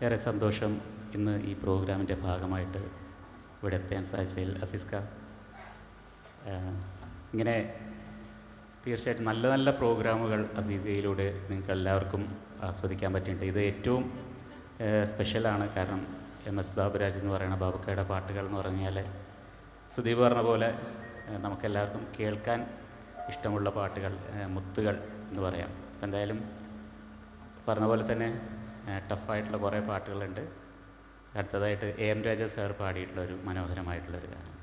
ഏറെ സന്തോഷം ഇന്ന് ഈ പ്രോഗ്രാമിൻ്റെ ഭാഗമായിട്ട് ഇവിടെ എത്താൻ സാധിച്ചതിൽ. അസീസ്ക, ഇങ്ങനെ തീർച്ചയായിട്ടും നല്ല നല്ല പ്രോഗ്രാമുകൾ അസീസിയയിലൂടെ നിങ്ങൾക്ക് എല്ലാവർക്കും ആസ്വദിക്കാൻ പറ്റിയിട്ടുണ്ട്. ഇത് ഏറ്റവും സ്പെഷ്യലാണ്. കാരണം MS ബാബുരാജ് എന്ന് പറയുന്ന ബാബുക്കയുടെ പാട്ടുകൾ എന്ന് പറഞ്ഞാൽ സുദീപ് പറഞ്ഞ പോലെ നമുക്കെല്ലാവർക്കും കേൾക്കാൻ ഇഷ്ടമുള്ള പാട്ടുകൾ, മുത്തുകൾ എന്ന് പറയാം. അപ്പം എന്തായാലും പറഞ്ഞ പോലെ തന്നെ ടഫായിട്ടുള്ള കുറേ പാട്ടുകളുണ്ട്. അടുത്തതായിട്ട് AM രാജ സാർ പാടിയിട്ടുള്ളൊരു മനോഹരമായിട്ടുള്ളൊരു ഗാനം.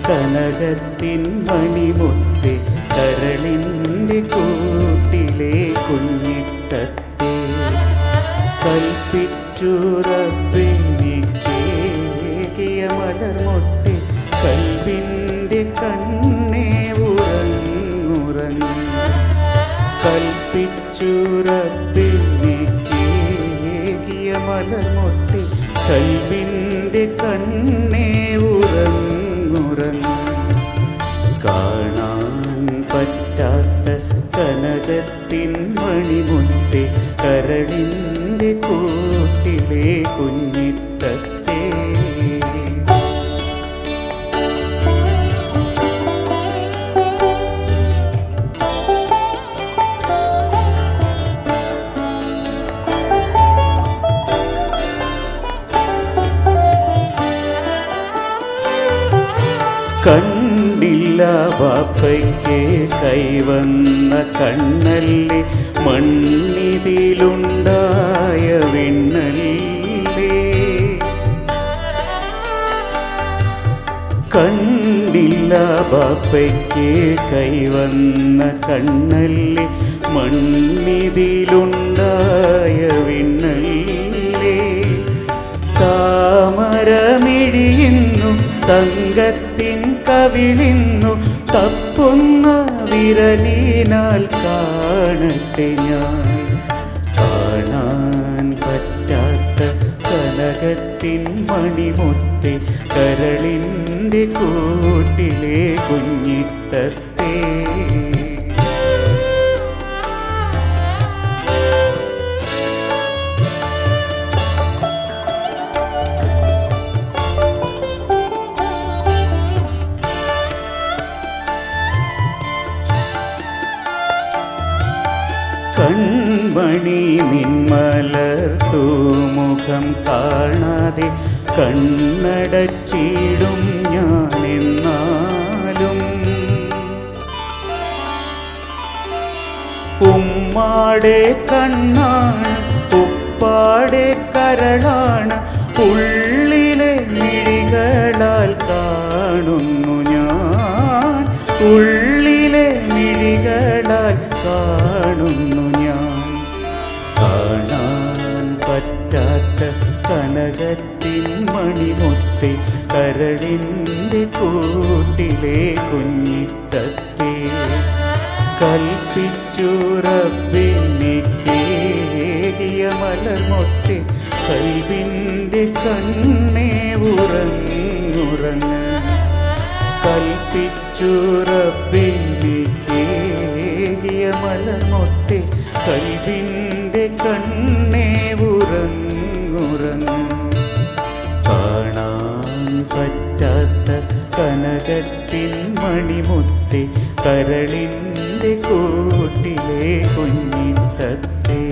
കനകത്തിൻ മണിമുത്തേ കരളിൻ്റെ കൂട്ടിലെ കുഞ്ഞിത്തത്തെ കൽപ്പിച്ചു റബ്ബെനിക്കേകിയ മലർമൊട്ടെ കൽവിൻ്റെ കണ്ണേ ഉറങ്ങുറങ്ങി. കൽപ്പിച്ചു റബ്ബെനിക്കേകിയ മലർമൊട്ടെ കൽവിൻ്റെ കണ്ണേ ഉറങ്ങുറങ്ങി. കാണാൻ പറ്റാത്ത കനകത്തിൻ മണിമുത്തേ കരളിൻ്റെ കൂട്ടിലെ കുഞ്ഞിത്തത്തെ കണ്ടില്ല ബാപ്പയ്ക്ക് കൈവന്ന കണ്ണല്ലേ മണ്ണിതിലുണ്ടായ വിണ്ണല്ലേ. കണ്ടില്ല ബാപ്പയ്ക്ക് കൈവന്ന കണ്ണല്ലേ മണ്ണിതിലുണ്ടായ വിണ്ണല്ലേ. താമരമിഴിയുന്നു തങ്കത്തിൻ കവിളിന്നു തപ്പുന്ന വിരലിനാൽ കാണട്ടെ ഞാൻ. കാണാൻ പറ്റാത്ത കനകത്തിൻ മണിമുത്തേ കരളിൻ്റെ കൂട്ടിലെ കുഞ്ഞിത്തത്തെ കൺമണി നിന്മലർത്തൂമുഖം കാണാതെ കണ്ണടച്ചിടും ഞാനെന്നാലും. ഉമ്മാടെ കണ്ണാണ് ഉപ്പാടെ കരളാണ് ഉള്ളിലെ മിഴികളാൽ കാണുന്നു ഞാൻ. ഉള്ളിലെ മിഴികളാൽ കാണുന്നു ഞാൻ. കാണാൻ പറ്റാത്ത കനകത്തിൻ മണിമുത്തേ കരളിൻ്റെ കൂട്ടിലെ കുഞ്ഞിത്തത്തെ കൽപ്പിച്ചു റബ്ബെനിക്കേകിയ മലർമൊട്ടെ കൽവിൻ്റെ കണ്ണേ ഉറങ്ങുറങ്ങ്. കൽപ്പിച്ചു റബ്ബെനിക്കേകിയ മലർമൊട്ടെ കൽവിൻ്റെ കണ്ണേ ഉറങ്ങുറങ്ങ്. കാണാൻ പറ്റാത്ത കനകത്തിൻ മണിമുത്തേ കരളിൻ്റെ കൂട്ടിലെ കുഞ്ഞിത്തത്തെ